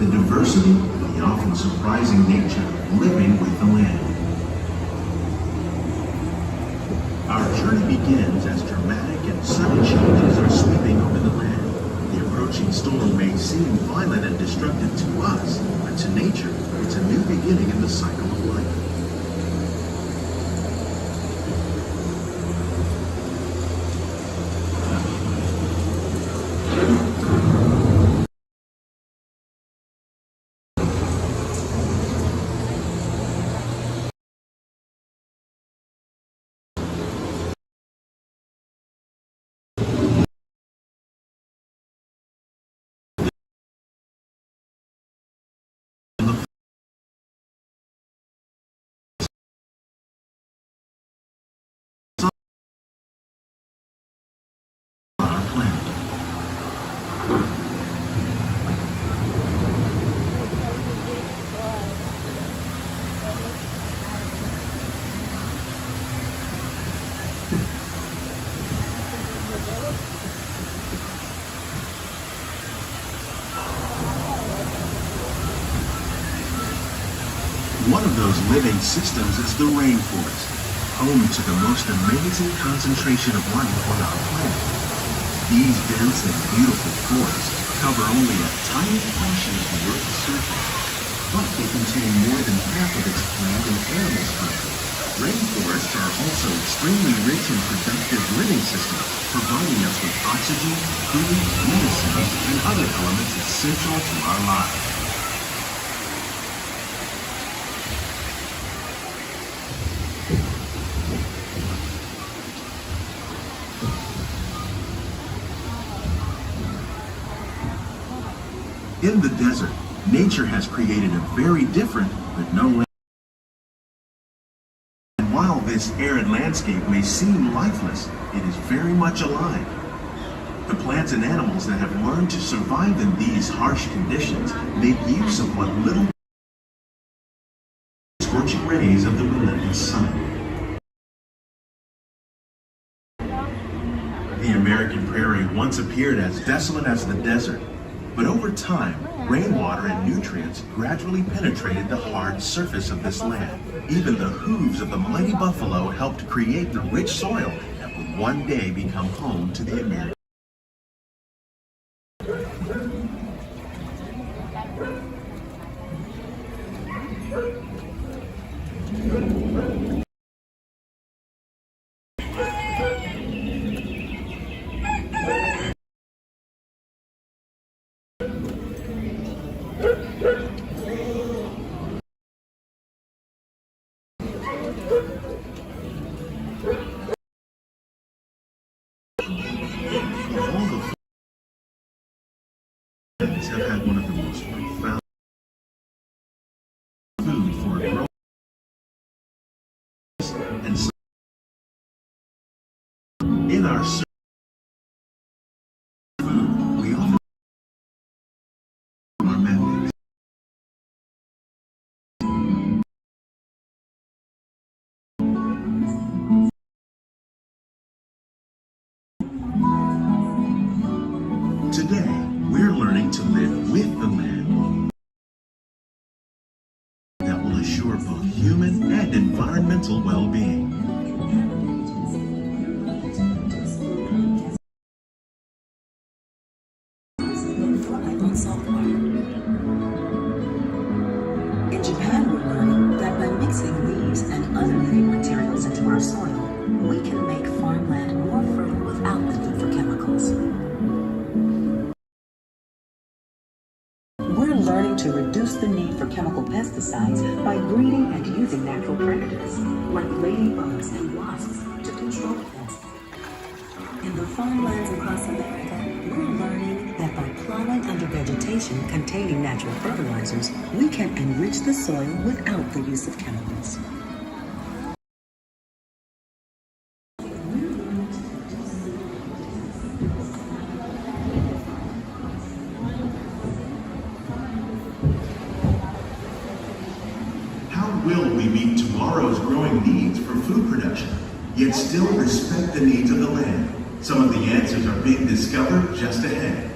the diversity and the often surprising nature living with the land. Our journey begins as dramatic and sudden changes are sweeping over the land. The approaching storm may seem violent and destructive to us, but to nature, it's a new beginning in the cycle of life. One of those living systems is the rainforest, home to the most amazing concentration of life on our planet. These dense and beautiful forests cover only a tiny portion of the Earth's surface, but they contain more than half of its plant and animal species. Rainforests are also extremely rich and productive living systems, providing us with oxygen, food, medicines, and other elements essential to our lives. In the desert, nature has created a very different but no land. And while this arid landscape may seem lifeless, it is very much alive. The plants and animals that have learned to survive in these harsh conditions make use of what little scorching rays of the relentless sun. The American prairie once appeared as desolate as the desert. But over time, rainwater and nutrients gradually penetrated the hard surface of this land. Even the hooves of the mighty buffalo helped create the rich soil that would one day become home to the American. Have had one of the most profound food for growing and in our food we offer our methods. Today we're learning to live with the land that will assure both human and environmental well-being. In Japan, we're learning that by mixing leaves and other living materials into our soil, we can make farmland more fertile without the need for chemicals. We're learning to reduce the need for chemical pesticides by breeding and using natural predators, like ladybugs and wasps, to control pests. In the farmlands across America, we're learning that by plowing under vegetation containing natural fertilizers, we can enrich the soil without the use of chemicals. Will we meet tomorrow's growing needs for food production, yet still respect the needs of the land? Some of the answers are being discovered just ahead.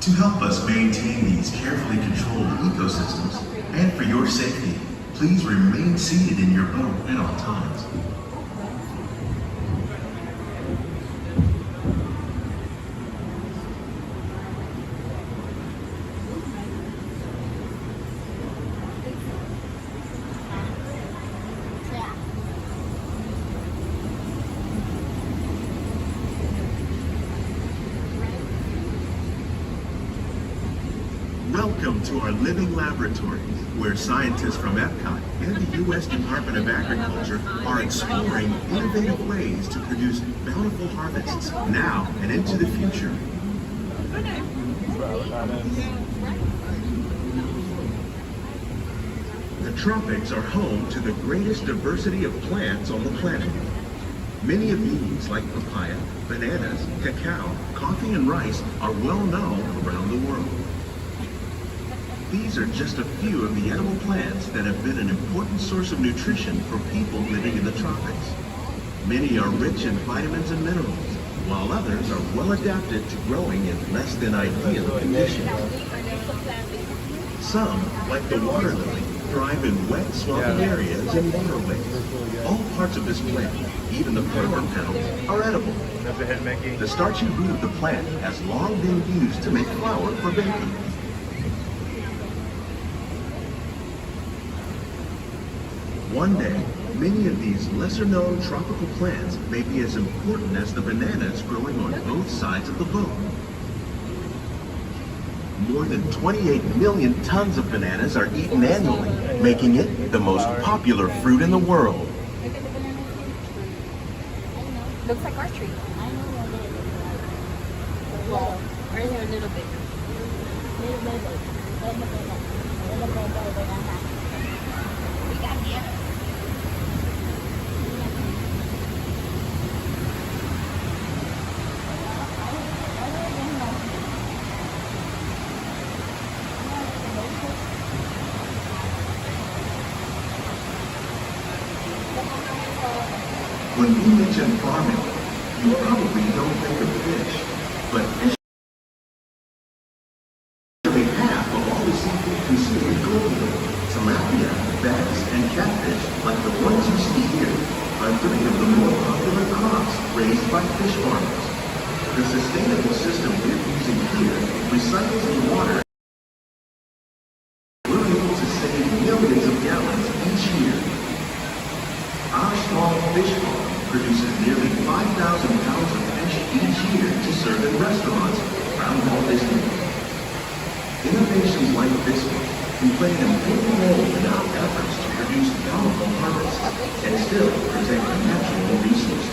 To help us maintain these carefully controlled ecosystems, and for your safety, please remain seated in your boat at all times. Welcome to our living laboratories, where scientists from Epcot and the U.S. Department of Agriculture are exploring innovative ways to produce bountiful harvests now and into the future. The tropics are home to the greatest diversity of plants on the planet. Many of these, like papaya, bananas, cacao, coffee, and rice, are well known around the world. These are just a few of the edible plants that have been an important source of nutrition for people living in the tropics. Many are rich in vitamins and minerals, while others are well adapted to growing in less than ideal conditions. Some, like the water lily, thrive in wet, swampy areas and waterways. All parts of this plant, even the flower petals, are edible. The starchy root of the plant has long been used to make flour for baking. One day, many of these lesser-known tropical plants may be as important as the bananas growing on both sides of the boat. More than 28 million tons of bananas are eaten annually, making it the most popular fruit in the world. Looks like our tree. Well, ours are a little bigger. We got bananas. When we mention farming, you probably don't think of fish, but fish is nearly half of all the seafood consumed globally. Tilapia, bass, and catfish, like the ones you see here, are three of the more popular crops raised by fish farmers. The sustainable system we're using here recycles the water. We're able to save millions of gallons each year. Our small fish farm produces nearly 5,000 pounds of fish each year to serve in restaurants around Walt Disney World. Innovations like this one can play an important role in our efforts to produce bountiful harvests and still protect natural resources.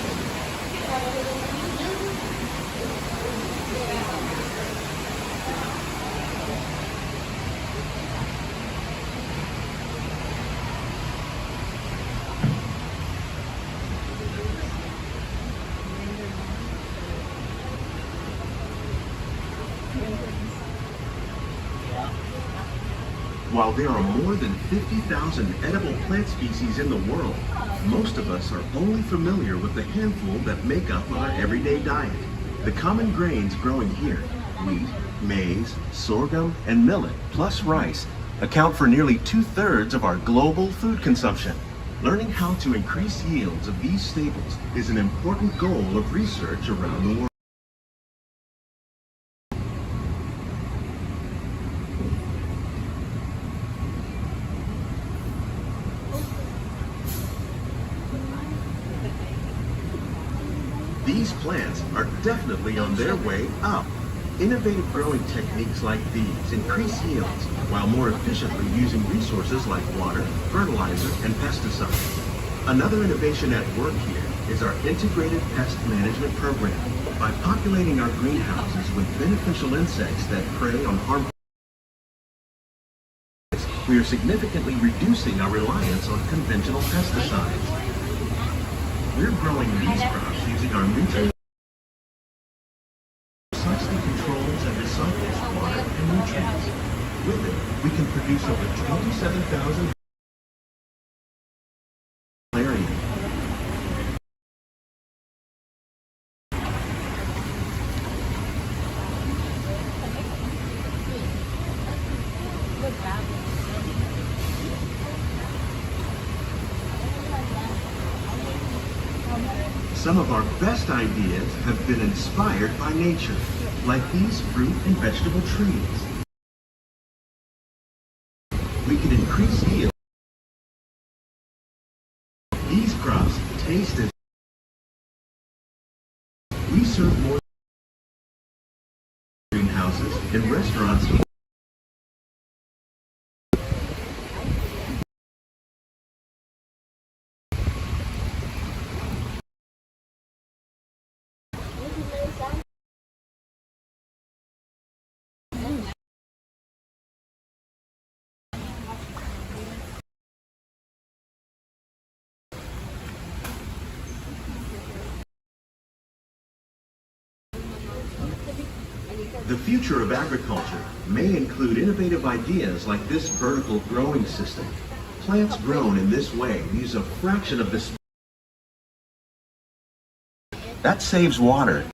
While there are more than 50,000 edible plant species in the world, most of us are only familiar with the handful that make up our everyday diet. The common grains growing here, wheat, maize, sorghum, and millet, plus rice, account for nearly 2/3 of our global food consumption. Learning how to increase yields of these staples is an important goal of research around the world. These plants are definitely on their way up. Innovative growing techniques like these increase yields while more efficiently using resources like water, fertilizer, and pesticides. Another innovation at work here is our integrated pest management program. By populating our greenhouses with beneficial insects that prey on harmful pests, we are significantly reducing our reliance on conventional pesticides. We're growing these crops using our nutrient precisely controls and recycles water and nutrients. With it, we can produce over 27,000 area. Some of our best ideas have been inspired by nature, like these fruit and vegetable trees. We can increase yield. These crops taste as we serve more greenhouses and restaurants. The future of agriculture may include innovative ideas like this vertical growing system. Plants grown in this way use a fraction of the space. That saves water.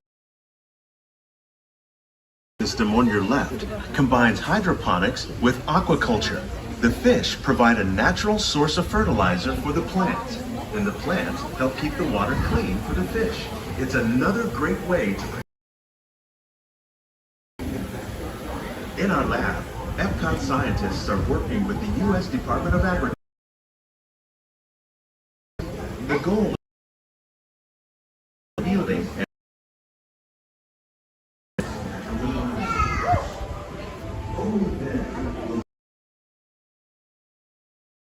The system on your left combines hydroponics with aquaculture. The fish provide a natural source of fertilizer for the plants, and the plants help keep the water clean for the fish. It's another great way to In our lab, Epcot scientists are working with the U.S. Department of Agriculture. The goal is yielding